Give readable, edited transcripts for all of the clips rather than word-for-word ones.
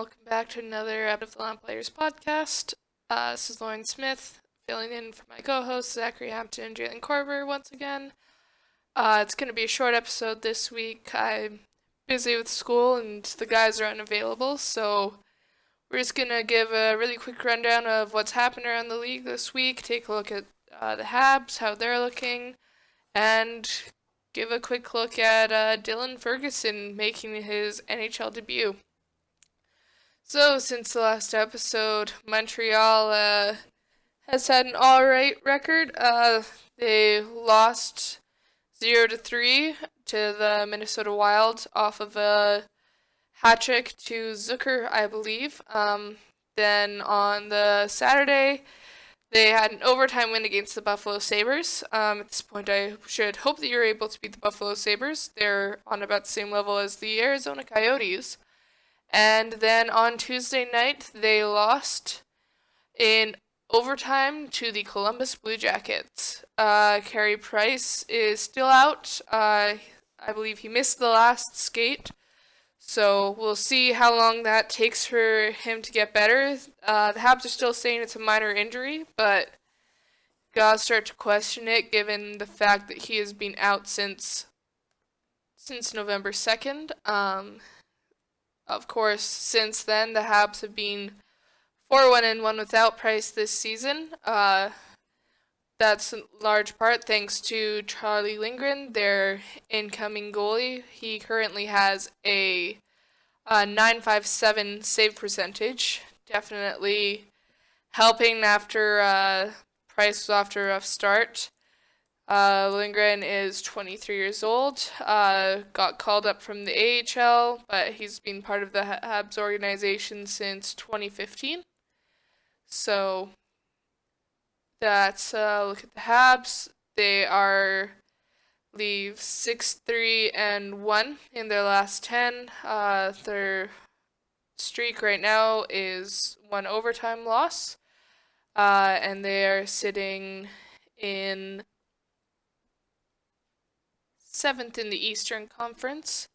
welcome back to another episode of the LampLighters podcast. This is Lauren Smith, filling in for my co-hosts Zachary Hampton and Jalen Korber once again. It's going to be a short episode this week. I'm busy with school and the guys are unavailable, so we're just going to give a really quick rundown of what's happened around the league this week, take a look at the Habs, how they're looking, and give a quick look at Dylan Ferguson making his NHL debut. So, since the last episode, Montreal has had an alright record. They lost 0-3 to the Minnesota Wild off of a hat trick to Zucker, I believe. Then on the Saturday, they had an overtime win against the Buffalo Sabres. At this point, I should hope that you're able to beat the Buffalo Sabres. They're on about the same level as the Arizona Coyotes. And then on Tuesday night, they lost in overtime to the Columbus Blue Jackets. Carey Price is still out. I believe he missed the last skate. So we'll see how long that takes for him to get better. The Habs are still saying it's a minor injury, but gotta start to question it given the fact that he has been out since November 2nd. Of course, since then, the Habs have been 4-1-1 without Price this season. That's in large part thanks to Charlie Lindgren, their incoming goalie. He currently has a 9.57 save percentage. Definitely helping after Price was off to a rough start. Lindgren is 23 years old, got called up from the AHL, but he's been part of the Habs organization since 2015. So that's a look at the Habs. They leave 6-3-1 in their last 10. Their streak right now is one overtime loss, and they are sitting in 7th in the Eastern Conference,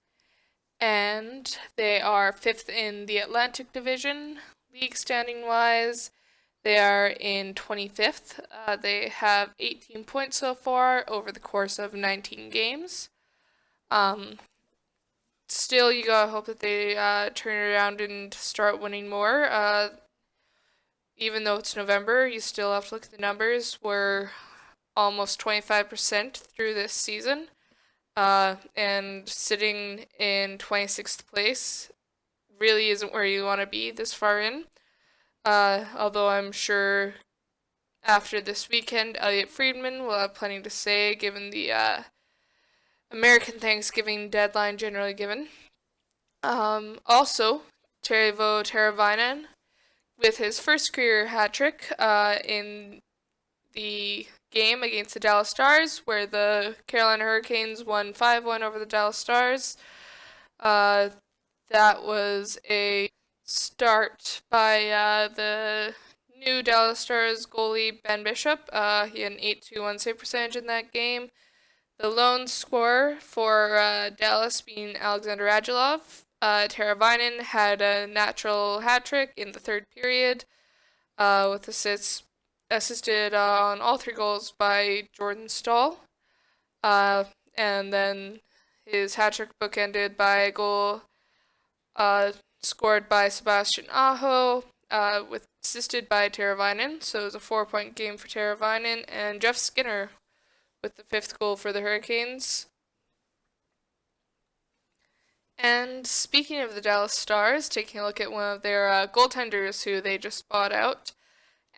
and they are 5th in the Atlantic Division. League standing wise, they are in 25th. They have 18 points so far over the course of 19 games. Still, you gotta hope that they turn it around and start winning more. Even though it's November, you still have to look at the numbers. We're almost 25% through this season. And sitting in 26th place really isn't where you want to be this far in. Although I'm sure after this weekend, Elliot Friedman will have plenty to say given the American Thanksgiving deadline generally given. Also, Teuvo Teravainen with his first career hat trick in the game against the Dallas Stars, where the Carolina Hurricanes won 5-1 over the Dallas Stars. That was a start by the new Dallas Stars goalie Ben Bishop. He had an 8-2-1 save percentage in that game. The lone scorer for Dallas being Alexander Radulov. Teravainen had a natural hat trick in the third period with assisted on all 3 goals by Jordan Stahl. And then his hat trick bookended by a goal scored by Sebastian Aho, assisted by Teravainen. So it was a 4-point game for Teravainen, and Jeff Skinner with the 5th goal for the Hurricanes. And speaking of the Dallas Stars, taking a look at one of their goaltenders who they just bought out,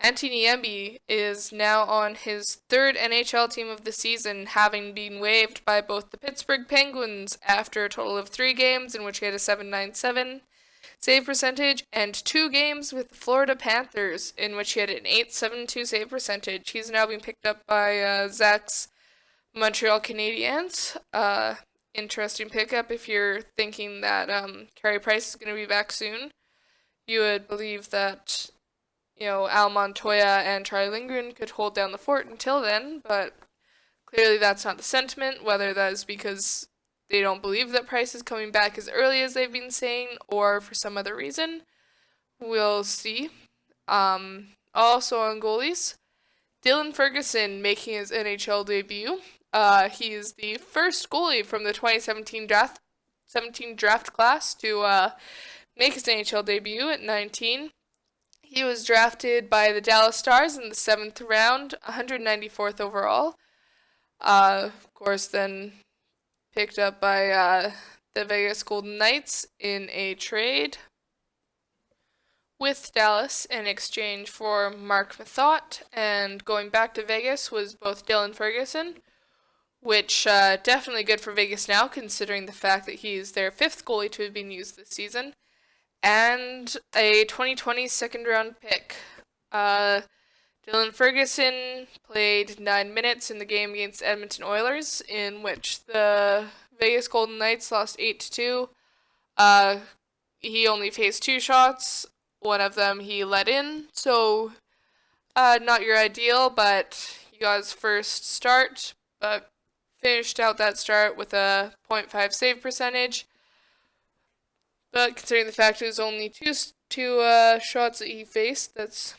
Antti Niemi is now on his 3rd NHL team of the season, having been waived by both the Pittsburgh Penguins after a total of 3 games in which he had a .797 save percentage, and 2 games with the Florida Panthers in which he had an .872 save percentage. He's now being picked up by Zach's Montreal Canadiens. Interesting pickup if you're thinking that Carey Price is going to be back soon. You would believe that Al Montoya and Charlie Lindgren could hold down the fort until then, but clearly that's not the sentiment, whether that is because they don't believe that Price is coming back as early as they've been saying, or for some other reason. We'll see. Also on goalies, Dylan Ferguson making his NHL debut. He is the first goalie from the 2017 draft class to make his NHL debut at 19. He was drafted by the Dallas Stars in the 7th round, 194th overall. Of course, then picked up by the Vegas Golden Knights in a trade with Dallas in exchange for Mark Mathot, and going back to Vegas was both Dylan Ferguson, which definitely good for Vegas now, considering the fact that he's their 5th goalie to have been used this season, and a 2020 second round pick. Dylan Ferguson played 9 minutes in the game against Edmonton Oilers, in which the Vegas Golden Knights lost 8-2. He only faced 2 shots. One of them he let in, so not your ideal, but he got his first start, but finished out that start with a .5 save percentage. But considering the fact it was only two shots that he faced, that's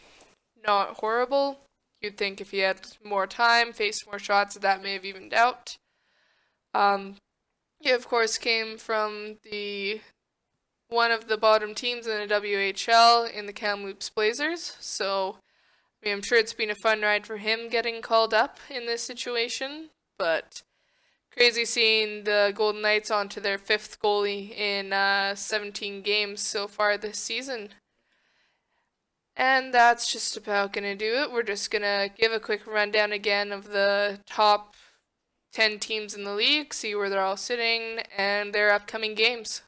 not horrible. You'd think if he had more time, faced more shots, that may have evened out. He of course came from one of the bottom teams in the WHL in the Kamloops Blazers, so I'm sure it's been a fun ride for him getting called up in this situation, but crazy seeing the Golden Knights onto their 5th goalie in 17 games so far this season. And that's just about going to do it. We're just going to give a quick rundown again of the top 10 teams in the league, see where they're all sitting, and their upcoming games.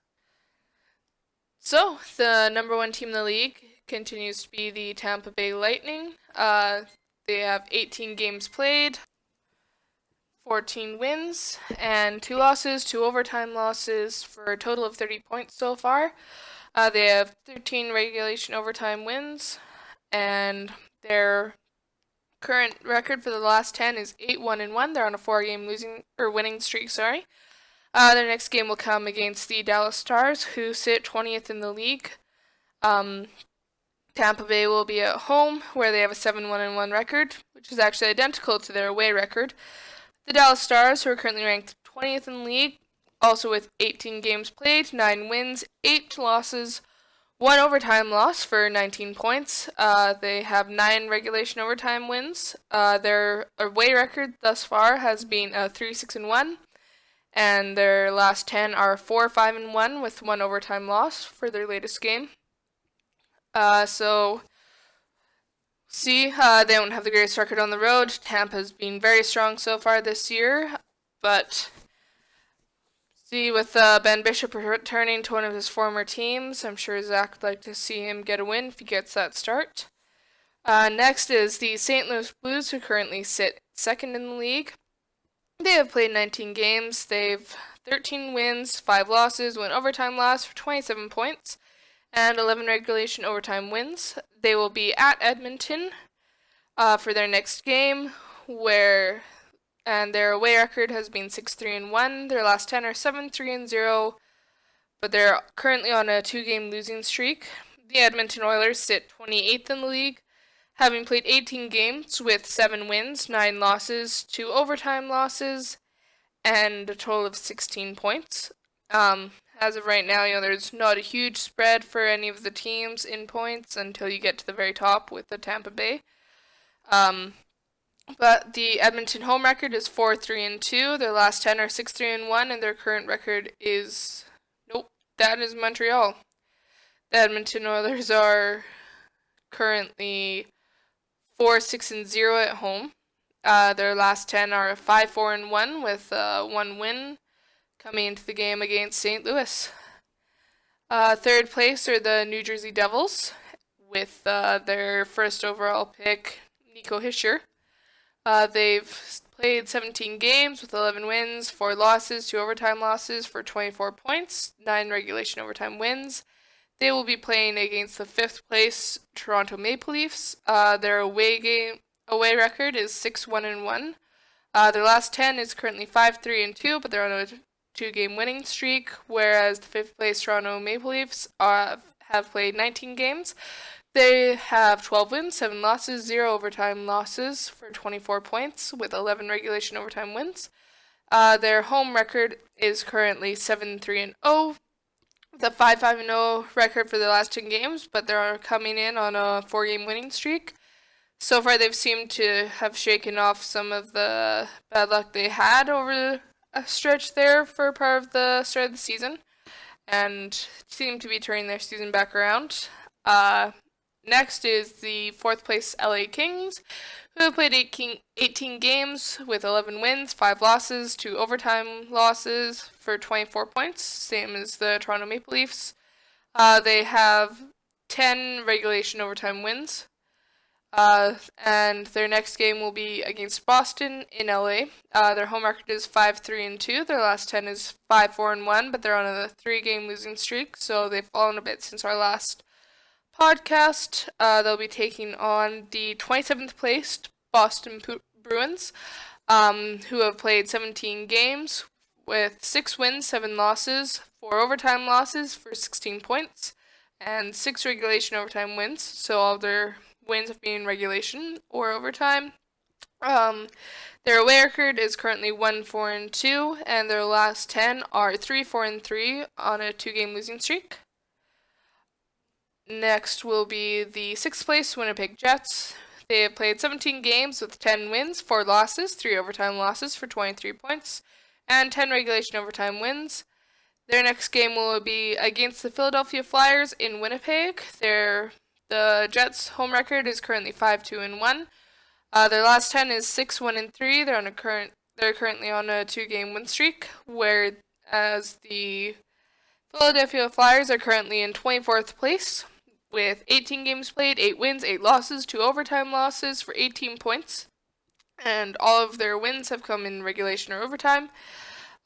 So, the number 1 team in the league continues to be the Tampa Bay Lightning. They have 18 games played, 14 wins, and 2 losses, 2 overtime losses, for a total of 30 points so far. They have 13 regulation overtime wins, and their current record for the last 10 is 8-1-1. They're on a 4-game winning streak, sorry. Their next game will come against the Dallas Stars, who sit 20th in the league. Tampa Bay will be at home, where they have a 7-1-1 record, which is actually identical to their away record. The Dallas Stars, who are currently ranked 20th in the league, also with 18 games played, 9 wins, 8 losses, 1 overtime loss for 19 points. They have 9 regulation overtime wins. Their away record thus far has been 3-6-1. And their last 10 are 4-5-1 with 1 overtime loss for their latest game. They don't have the greatest record on the road. Tampa's been very strong so far this year, but with Ben Bishop returning to one of his former teams, I'm sure Zach would like to see him get a win if he gets that start. Next is the St. Louis Blues, who currently sit 2nd in the league. They have played 19 games. They've 13 wins, 5 losses, 1 overtime loss for 27 points, and 11 regulation overtime wins. They will be at Edmonton for their next game, and their away record has been 6-3-1. Their last 10 are 7-3-0, but they're currently on a 2-game losing streak. The Edmonton Oilers sit 28th in the league, having played 18 games with 7 wins, 9 losses, 2 overtime losses, and a total of 16 points. As of right now, there's not a huge spread for any of the teams in points until you get to the very top with the Tampa Bay. But the Edmonton home record is 4-3-2. Their last 10 are 6-3-1, and their current record is that is Montreal. The Edmonton Oilers are currently 4-6-0 at home. Their last 10 are 5-4-1 with 1 win coming into the game against St. Louis. Third place are the New Jersey Devils with their first overall pick, Nico Hischier. They've played 17 games with 11 wins, 4 losses, 2 overtime losses for 24 points, 9 regulation overtime wins. They will be playing against the 5th place Toronto Maple Leafs. Their away record is 6-1-1. Their last 10 is currently 5-3-2, but they're on a 2-game winning streak, whereas the 5th place Toronto Maple Leafs have have played 19 games. They have 12 wins, 7 losses, 0 overtime losses for 24 points, with 11 regulation overtime wins. Their home record is currently 7-3-0, the 5-5-0 record for the last 10 games, but they're coming in on a 4-game winning streak. So far, they've seemed to have shaken off some of the bad luck they had over a stretch there for part of the start of the season, and seem to be turning their season back around. Next is the 4th place LA Kings, who have played 18 games with 11 wins, 5 losses, 2 overtime losses for 24 points, same as the Toronto Maple Leafs. They have 10 regulation overtime wins. And their next game will be against Boston in LA. Their home record is 5-3-2. Their last 10 is 5-4-1, but they're on a 3-game losing streak, so they've fallen a bit since our last podcast. They'll be taking on the 27th placed Boston Bruins, who have played 17 games with 6 wins, 7 losses, 4 overtime losses for 16 points, and 6 regulation overtime wins. So all their wins have been in regulation or overtime. Their away record is currently 1-4-2, and their last 10 are 3-4-3 on a 2-game losing streak. Next will be the 6th place Winnipeg Jets. They have played 17 games with 10 wins, 4 losses, 3 overtime losses for 23 points, and 10 regulation overtime wins. Their next game will be against the Philadelphia Flyers in Winnipeg. The Jets' home record is currently 5-2-1. Their last 10 is 6-1-3. They're currently on a 2-game win streak, whereas the Philadelphia Flyers are currently in 24th place with 18 games played, 8 wins, 8 losses, 2 overtime losses for 18 points, and all of their wins have come in regulation or overtime.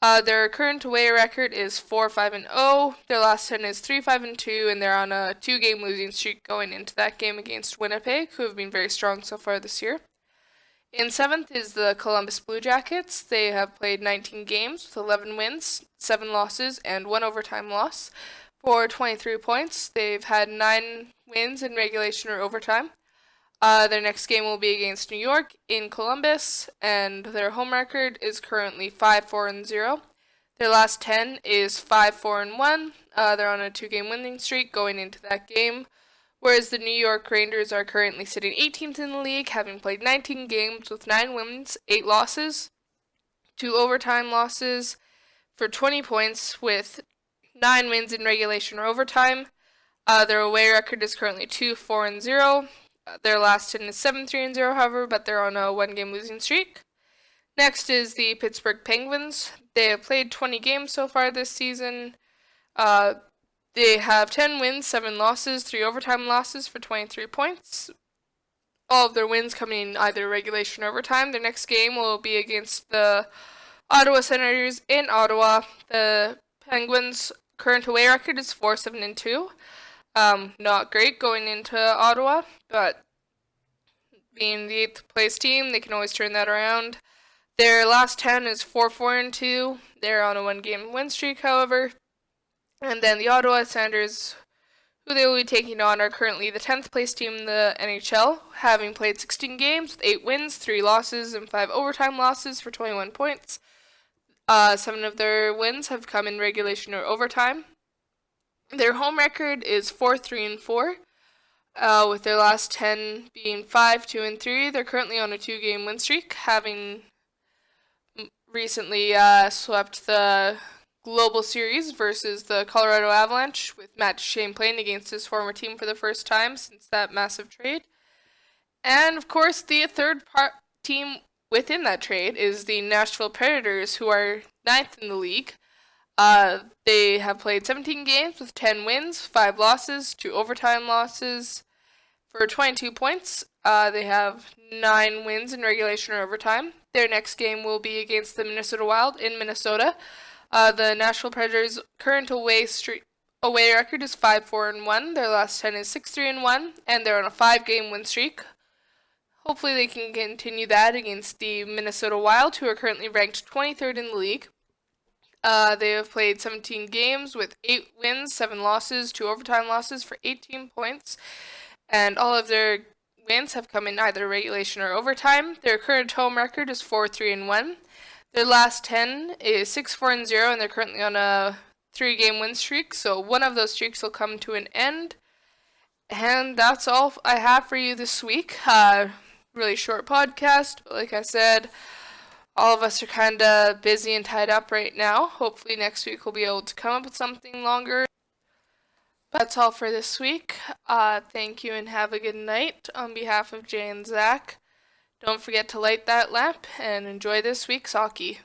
Their current away record is 4-5-0. Their last 10 is 3-5-2, and they're on a 2-game losing streak going into that game against Winnipeg, who have been very strong so far this year. In 7th is the Columbus Blue Jackets. They have played 19 games with 11 wins, 7 losses, and 1 overtime loss for 23 points. They've had 9 wins in regulation or overtime. Their next game will be against New York in Columbus, and their home record is currently 5-4-0. Their last 10 is 5-4-1. They're on a 2-game winning streak going into that game, whereas the New York Rangers are currently sitting 18th in the league, having played 19 games with 9 wins, 8 losses, 2 overtime losses for 20 points with 9 wins in regulation or overtime. Their away record is currently 2-4-0. Their last 10 is 7-3-0, however, but they're on a 1-game losing streak. Next is the Pittsburgh Penguins. They have played 20 games so far this season. They have 10 wins, 7 losses, 3 overtime losses for 23 points. All of their wins coming in either regulation or overtime. Their next game will be against the Ottawa Senators in Ottawa. The Penguins' current away record is 4-7-2. Not great going into Ottawa, but being the 8th place team, they can always turn that around. Their last 10 is 4-4-2. They're on a 1-game win streak, however. And then the Ottawa Senators, who they will be taking on, are currently the 10th place team in the NHL, having played 16 games with 8 wins, 3 losses, and 5 overtime losses for 21 points. 7 of their wins have come in regulation or overtime. Their home record is 4-3-4, with their last 10 being 5-2-3. They're currently on a 2-game win streak, having recently swept the Global Series versus the Colorado Avalanche, with Matt Duchene playing against his former team for the first time since that massive trade. And, of course, the third team within that trade is the Nashville Predators, who are 9th in the league. They have played 17 games with 10 wins, 5 losses, 2 overtime losses for 22 points. They have 9 wins in regulation or overtime. Their next game will be against the Minnesota Wild in Minnesota. The Nashville Predators' current away record is 5-4-1. Their last 10 is 6-3-1, and they're on a 5-game win streak. Hopefully they can continue that against the Minnesota Wild, who are currently ranked 23rd in the league. They have played 17 games with 8 wins, 7 losses, 2 overtime losses for 18 points, and all of their wins have come in either regulation or overtime. Their current home record is 4-3-1. Their last 10 is 6-4-0, and they're currently on a 3-game win streak, so one of those streaks will come to an end. And that's all I have for you this week. Really short podcast, but like I said, all of us are kind of busy and tied up right now. Hopefully next week we'll be able to come up with something longer. But that's all for this week. Thank you and have a good night. On behalf of Jay and Zach, don't forget to light that lamp and enjoy this week's hockey.